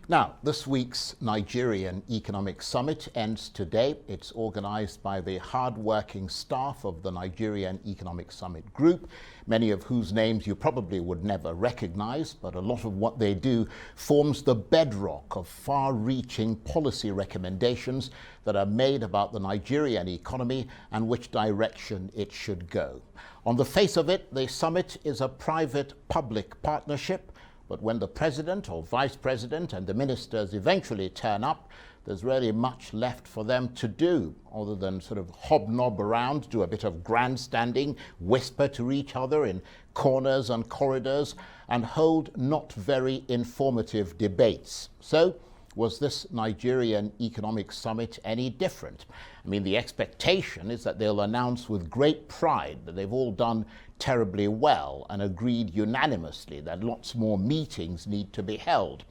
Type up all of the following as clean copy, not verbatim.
Now, this week's Nigerian Economic Summit ends today. It's organized by the hard-working staff of the Nigerian Economic Summit Group, many of whose names you probably would never recognize, but a lot of what they do forms the bedrock of far-reaching policy recommendations that are made about the Nigerian economy and which direction it should go. On the face of it, the summit is a private-public partnership. But when the president or vice president and the ministers eventually turn up, there's really much left for them to do other than sort of hobnob around, do a bit of grandstanding, whisper to each other in corners and corridors, and hold not very informative debates. So, was this Nigerian Economic Summit any different? I mean, the expectation is that they'll announce with great pride that they've all done terribly well and agreed unanimously that lots more meetings need to be held.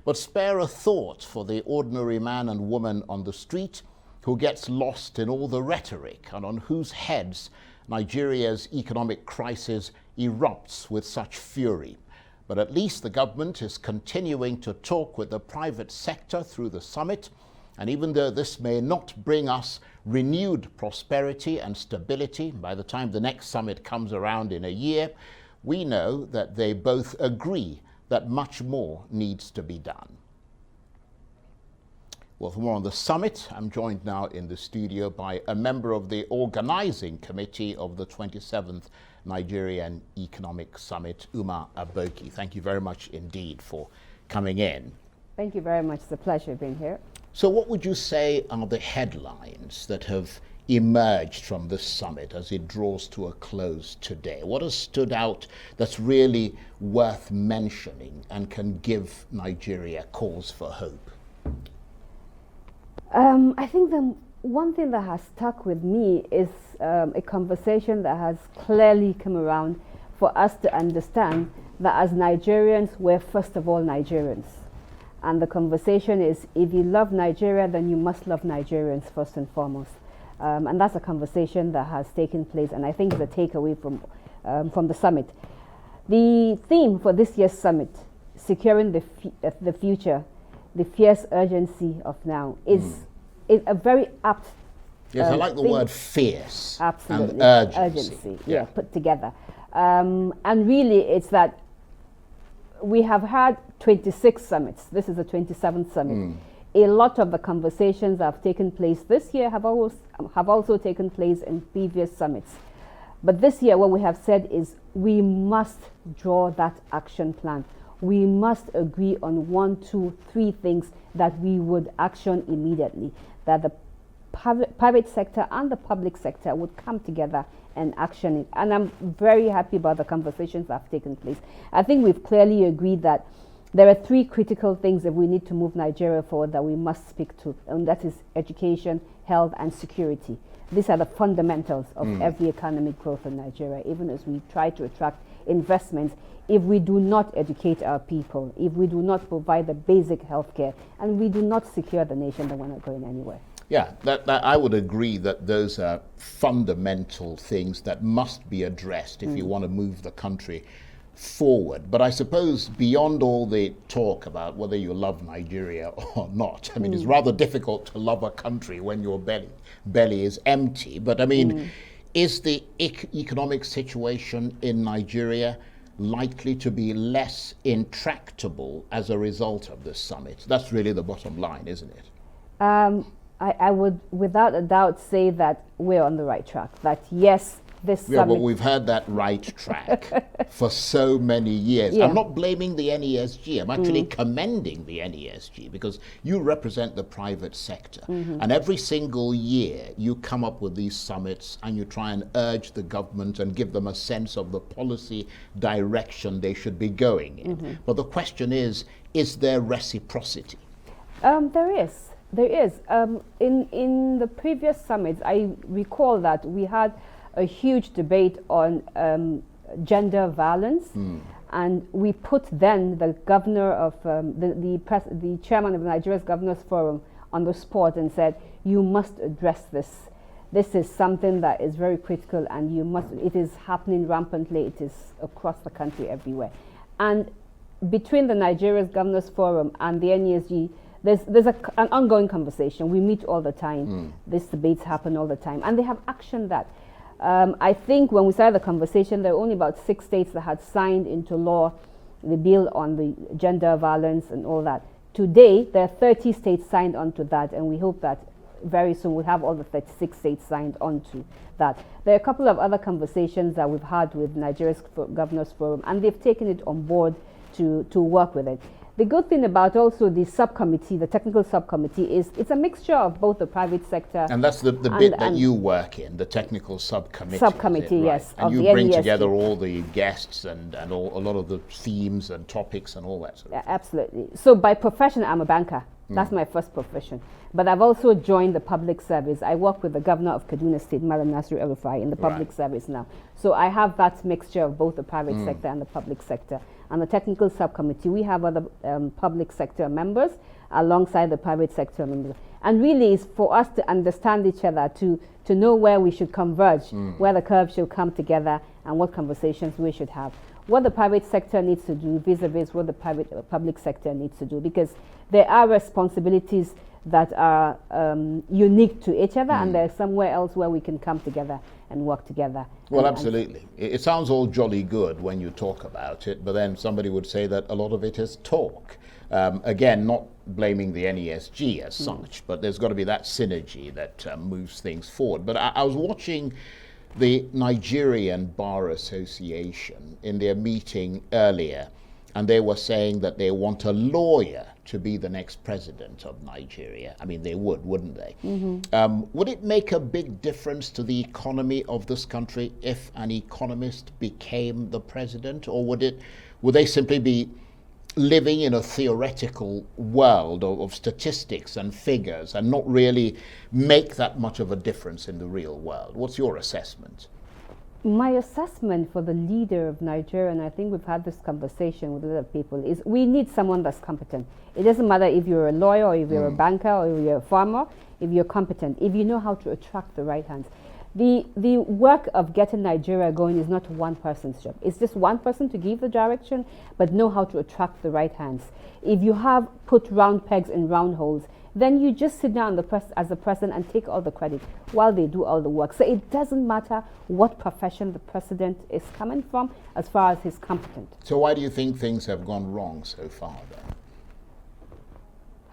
But spare a thought for the ordinary man and woman on the street who gets lost in all the rhetoric and on whose heads Nigeria's economic crisis erupts with such fury. But at least the government is continuing to talk with the private sector through the summit. And even though this may not bring us renewed prosperity and stability by the time the next summit comes around in a year, we know that they both agree that much more needs to be done. Well, for more on the summit, I'm joined now in the studio by a member of the organizing committee of the 27th Nigerian Economic Summit, Umar Aboki. Thank you very much indeed for coming in. Thank you very much. It's a pleasure being here. So what would you say are the headlines that have emerged from this summit as it draws to a close today? What has stood out that's really worth mentioning and can give Nigeria cause for hope? I think the one thing that has stuck with me is a conversation that has clearly come around for us to understand that as Nigerians, we're first of all Nigerians. And the conversation is, if you love Nigeria, then you must love Nigerians first and foremost. And that's a conversation that has taken place, and I think is a takeaway from the summit. The theme for this year's summit, securing the future, the fierce urgency of now, is a very apt Yes, I like the word fierce. Absolutely. And urgency. Yeah, put together. And really, it's that we have had 26 summits. This is the 27th summit. A lot of the conversations that have taken place this year have also taken place in previous summits. But this year, what we have said is we must draw that action plan. We must agree on 1, 2, 3 things that we would action immediately, that the private sector and the public sector would come together and action it. And I'm very happy about the conversations that have taken place. I think we've clearly agreed that there are 3 critical things that we need to move Nigeria forward that we must speak to, and that is education, health, and security. These are the fundamentals of every economic growth in Nigeria, even as we try to attract investments. If we do not educate our people, if we do not provide the basic health care, and we do not secure the nation, then we're not going anywhere. Yeah, that I would agree that those are fundamental things that must be addressed if you want to move the country forward. But I suppose beyond all the talk about whether you love Nigeria or not, I mean, it's rather difficult to love a country when your belly is empty. But I mean, is the economic situation in Nigeria likely to be less intractable as a result of this summit? That's really the bottom line, isn't it? I would, without a doubt, say that we're on the right track. That yes, this summit. Yeah, but we've had that right track for so many years. Yeah. I'm not blaming the NESG. I'm actually commending the NESG because you represent the private sector. And every single year you come up with these summits and you try and urge the government and give them a sense of the policy direction they should be going in. But the question is there reciprocity? There is. There is. In the previous summits, I recall that we had a huge debate on gender violence, and we put then the governor of the chairman of Nigeria's Governors Forum on the spot and said, "You must address this. This is something that is very critical, and you must. It is happening rampantly. It is across the country, everywhere." And between the Nigeria's Governors Forum and the NESG, there's an ongoing conversation. We meet all the time. These debates happen all the time, and they have actioned that. I think when we started the conversation, there were only about 6 states that had signed into law the bill on the gender violence and all that. Today, there are 30 states signed onto that, and we hope that very soon we'll have all the 36 states signed onto that. There are a couple of other conversations that we've had with Nigeria's Governors Forum, and they've taken it on board to work with it. The good thing about also the subcommittee, the technical subcommittee, is it's a mixture of both the private sector. And that's the bit that you work in, the technical subcommittee. Subcommittee, right? yes. And you bring together all the guests and a lot of the themes and topics and all that sort of thing. Absolutely. So by profession, I'm a banker. That's my first profession. But I've also joined the public service. I work with the governor of Kaduna State, Malam Nasir El-Rufai, in the public service now. So I have that mixture of both the private sector and the public sector. And the technical subcommittee, we have other public sector members alongside the private sector members. And really it's for us to understand each other, to know where we should converge, where the curves should come together, and what conversations we should have. What the private sector needs to do vis-a-vis what the public sector needs to do, because there are responsibilities that are unique to each other, and there's somewhere else where we can come together and work together. Well, absolutely. It sounds all jolly good when you talk about it, but then somebody would say that a lot of it is talk. Again, not blaming the NESG as such, but there's got to be that synergy that moves things forward. But I was watching the Nigerian Bar Association in their meeting earlier, and they were saying that they want a lawyer to be the next president of Nigeria. I mean, they would, wouldn't they? Would it make a big difference to the economy of this country if an economist became the president, or would they simply be living in a theoretical world of statistics and figures and not really make that much of a difference in the real world? What's your assessment? My assessment for the leader of Nigeria, and I think we've had this conversation with other people, is we need someone that's competent. It doesn't matter if you're a lawyer or if you're a banker or if you're a farmer, if you're competent, if you know how to attract the right hands. The work of getting Nigeria going is not one person's job. It's just one person to give the direction, but know how to attract the right hands. If you have put round pegs in round holes, then you just sit down as the president and take all the credit while they do all the work. So it doesn't matter what profession the president is coming from as far as he's competent. So why do you think things have gone wrong so far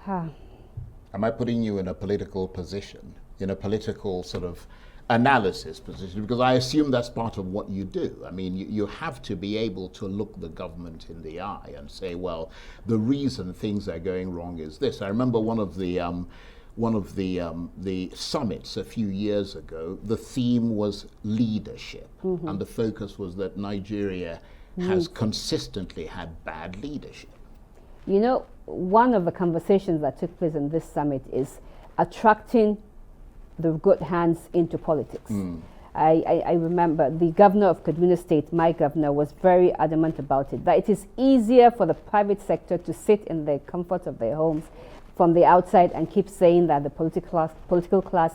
then? Am I putting you in a political position, in a political sort of analysis position? Because I assume that's part of what you do. I mean, you have to be able to look the government in the eye and say, well, the reason things are going wrong is this. I remember one of the summits a few years ago, the theme was leadership, and the focus was that Nigeria has consistently had bad leadership. You know, one of the conversations that took place in this summit is attracting the good hands into politics. I remember the governor of Kaduna State, my governor, was very adamant about it, that it is easier for the private sector to sit in the comfort of their homes from the outside and keep saying that the political class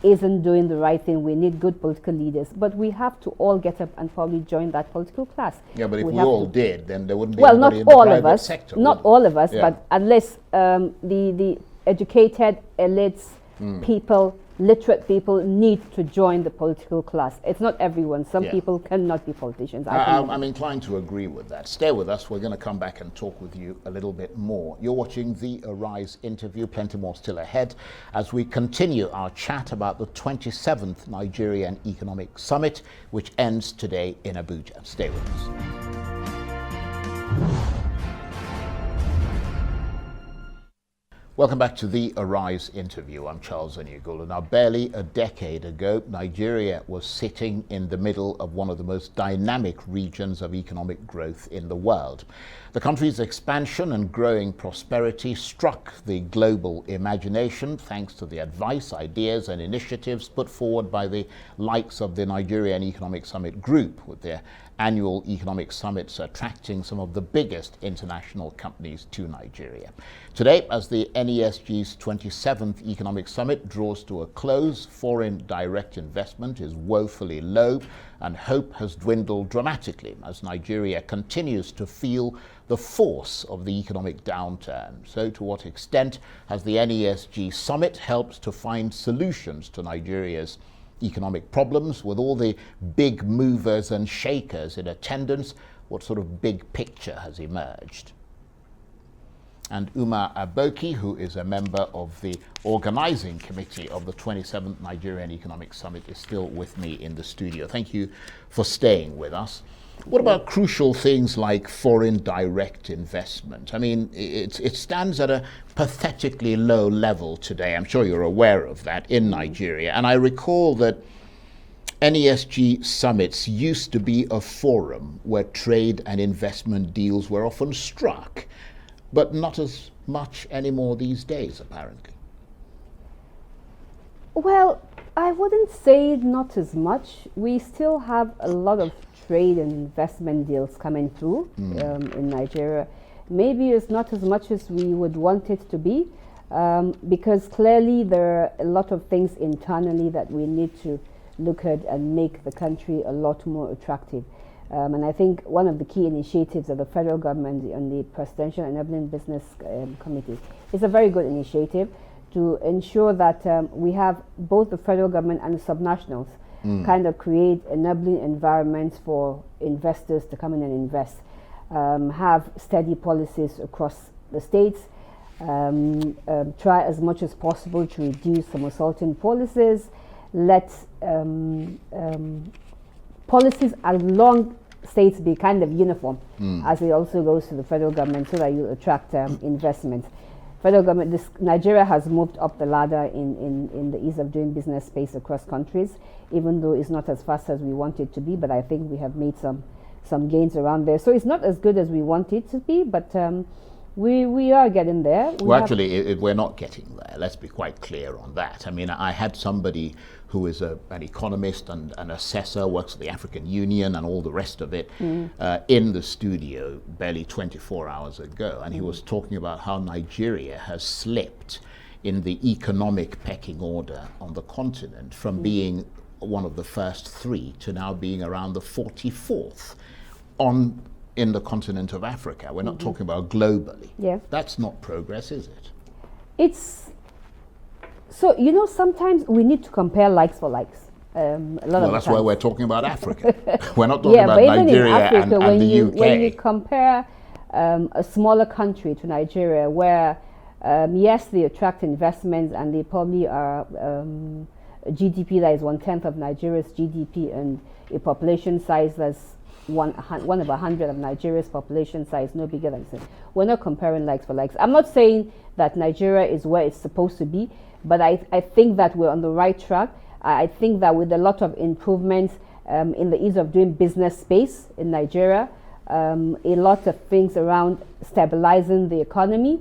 isn't doing the right thing. We need good political leaders, but we have to all get up and probably join that political class. Yeah, but if we all did, then there wouldn't be well, anybody not in the all private of us, sector. not all of us, Yeah. but at least the educated elites, people, literate people need to join the political class. It's not everyone. Some people cannot be politicians. I'm inclined to agree with that. Stay with us. We're going to come back and talk with you a little bit more. You're watching the Arise interview. Plenty more still ahead as we continue our chat about the 27th Nigerian Economic Summit, which ends today in Abuja. Stay with us. Welcome back to the Arise interview. I'm Charles Onyegulu. Now, barely a decade ago, Nigeria was sitting in the middle of one of the most dynamic regions of economic growth in the world. The country's expansion and growing prosperity struck the global imagination thanks to the advice, ideas, and initiatives put forward by the likes of the Nigerian Economic Summit group with their annual economic summits attracting some of the biggest international companies to Nigeria. Today, as the NESG's 27th Economic Summit draws to a close, foreign direct investment is woefully low and hope has dwindled dramatically as Nigeria continues to feel the force of the economic downturn. So to what extent has the NESG Summit helped to find solutions to Nigeria's economic problems with all the big movers and shakers in attendance? What sort of big picture has emerged? And Umar Aboki, who is a member of the organizing committee of the 27th Nigerian Economic Summit, is still with me in the studio. Thank you for staying with us. What about crucial things like foreign direct investment? I mean, it stands at a pathetically low level today. I'm sure you're aware of that in Nigeria. And I recall that NESG summits used to be a forum where trade and investment deals were often struck, but not as much anymore these days, apparently. Well, I wouldn't say not as much. We still have a lot of trade and investment deals coming through in Nigeria. Maybe it's not as much as we would want it to be, because clearly there are a lot of things internally that we need to look at and make the country a lot more attractive. And I think one of the key initiatives of the federal government and the Presidential Enabling Business Committee is a very good initiative to ensure that we have both the federal government and the subnationals kind of create enabling environments for investors to come in and invest, have steady policies across the states, try as much as possible to reduce some assaulting policies, let policies along states be kind of uniform as it also goes to the federal government so that you attract investment. Federal government, Nigeria has moved up the ladder in the ease of doing business space across countries, even though it's not as fast as we want it to be, but I think we have made some gains around there. So it's not as good as we want it to be, but we are getting there. We're not getting there. Let's be quite clear on that. I mean, I had somebody who is an economist and an assessor, works at the African Union and all the rest of it, in the studio barely 24 hours ago. And he was talking about how Nigeria has slipped in the economic pecking order on the continent from being one of the first three to now being around the 44th in the continent of Africa. We're not talking about globally. Yeah. That's not progress, is it? So, sometimes we need to compare likes for likes. That's why we're talking about Africa. We're not talking about Nigeria Africa, and the UK. When you compare a smaller country to Nigeria, where, yes, they attract investments and they probably are a GDP that is 1/10 of Nigeria's GDP and a population size that's one of 100 of Nigeria's population size, no bigger than this. We're not comparing likes for likes. I'm not saying that Nigeria is where it's supposed to be, but I think that we're on the right track. I think that with a lot of improvements in the ease of doing business space in Nigeria, a lot of things around stabilizing the economy,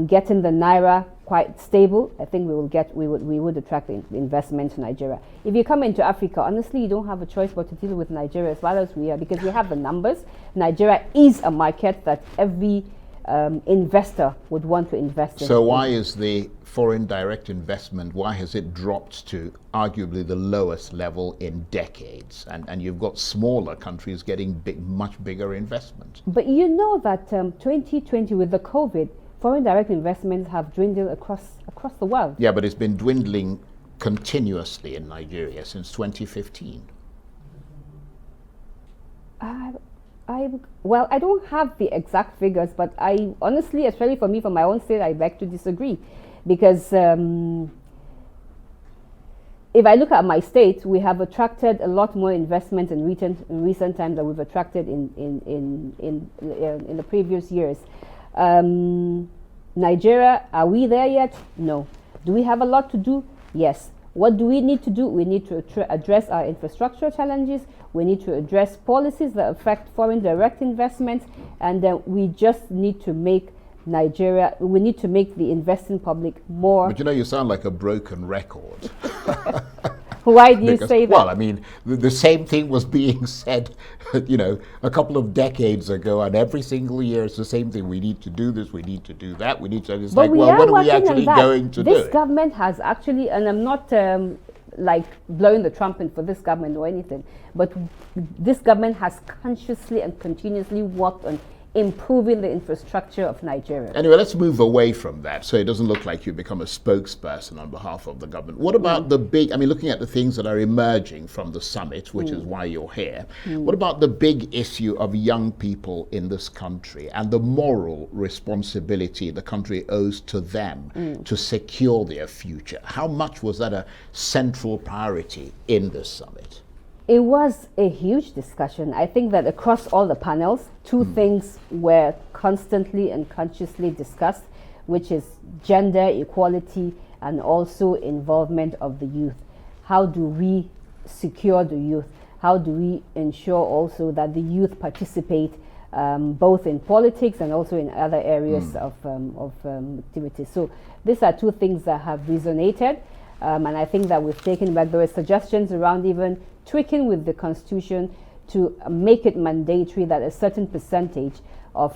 getting the naira quite stable, I think we would attract investment to Nigeria. If you come into Africa, honestly, you don't have a choice but to deal with Nigeria as well as we are, because we have the numbers. Nigeria is a market that every investor would want to invest in. So why is the foreign direct investment, why has it dropped to arguably the lowest level in decades? And you've got smaller countries getting much bigger investment. But you know that 2020 with the COVID, foreign direct investments have dwindled across the world. Yeah, but it's been dwindling continuously in Nigeria since 2015. Well, I don't have the exact figures, but I honestly, especially for me, for my own state, I beg to disagree. Because if I look at my state, we have attracted a lot more investment in recent times than we've attracted in the previous years. Nigeria, are we there yet? No. Do we have a lot to do? Yes. What do we need to do? We need to address our infrastructure challenges. We need to address policies that affect foreign direct investments. And then we just need to make we need to make the investing public more. But you sound like a broken record. Why do you say that? Well, I mean, the same thing was being said, a couple of decades ago, and every single year it's the same thing. We need to do this, we need to do that, we need to. It's But like, well, when are we actually going to do this it? government has actually, and I'm not like blowing the trumpet for this government or anything, but this government has consciously and continuously worked on improving the infrastructure of Nigeria. Anyway, let's move away from that so it doesn't look like you become a spokesperson on behalf of the government. What about the big, looking at the things that are emerging from the summit, which is why you're here, what about the big issue of young people in this country and the moral responsibility the country owes to them to secure their future? How much was that a central priority in this summit? It was a huge discussion. I think that across all the panels, two things were constantly and consciously discussed, which is gender equality and also involvement of the youth. How do we secure the youth? How do we ensure also that the youth participate both in politics and also in other areas of activities? So these are two things that have resonated. And I think that we've taken back. There were suggestions around even tweaking with the constitution to make it mandatory that a certain percentage of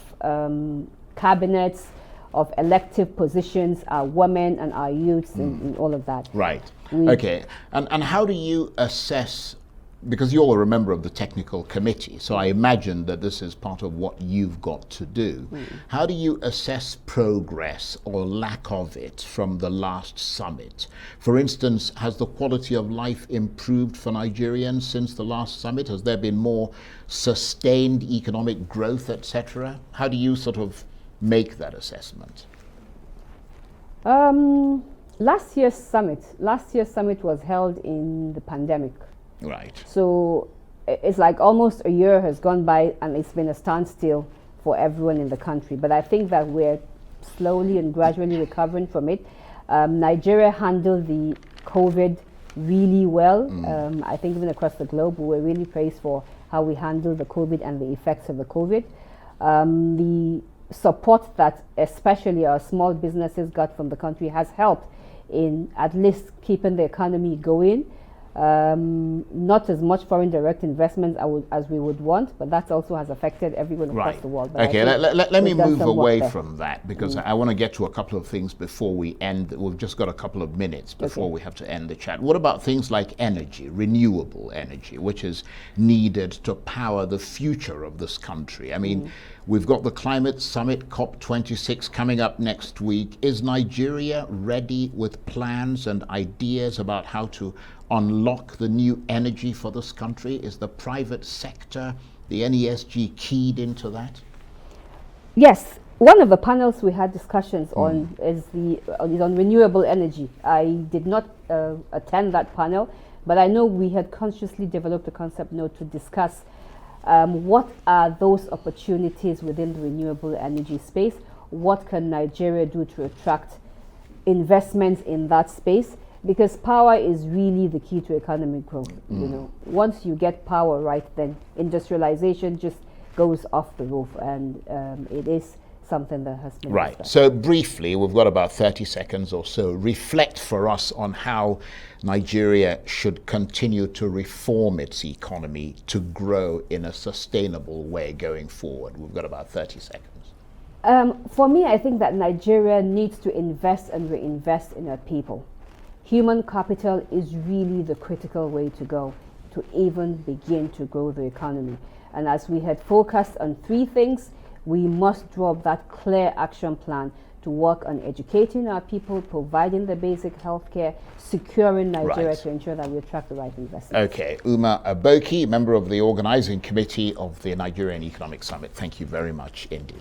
cabinets, of elective positions are women and are youths and all of that. Right. Okay. And how do you assess, because you're a member of the technical committee, so I imagine that this is part of what you've got to do. How do you assess progress or lack of it from the last summit? For instance, has the quality of life improved for Nigerians since the last summit? Has there been more sustained economic growth, etc.? How do you sort of make that assessment? Last year's summit was held in the pandemic. Right. So it's like almost a year has gone by and it's been a standstill for everyone in the country. But I think that we're slowly and gradually recovering from it. Nigeria handled the COVID really well. I think even across the globe, we were really praised for how we handled the COVID and the effects of the COVID. The support that especially our small businesses got from the country has helped in at least keeping the economy going. Not as much foreign direct investments as we would want, but that also has affected everyone across the world. But okay, let me move away from that because I want to get to a couple of things before we end. We've just got a couple of minutes before we have to end the chat. What about things like energy, renewable energy, which is needed to power the future of this country? I mean, we've got the climate summit, COP26, coming up next week. Is Nigeria ready with plans and ideas about how to unlock the new energy for this country? Is the private sector, the NESG, keyed into that? Yes. One of the panels we had discussions on is on renewable energy. I did not attend that panel, but I know we had consciously developed a concept note to discuss what are those opportunities within the renewable energy space. What can Nigeria do to attract investments in that space? Because power is really the key to economic growth. Once you get power right, then industrialization just goes off the roof, and it is something that has been right. So briefly, we've got about 30 seconds or so. Reflect for us on how Nigeria should continue to reform its economy to grow in a sustainable way going forward. We've got about 30 seconds. For me, I think that Nigeria needs to invest and reinvest in our people. Human capital is really the critical way to go to even begin to grow the economy. And as we had focused on three things, we must draw up that clear action plan to work on educating our people, providing the basic health care, securing Nigeria to ensure that we attract the right investors. Okay, Umar Aboki, member of the organizing committee of the Nigerian Economic Summit. Thank you very much indeed.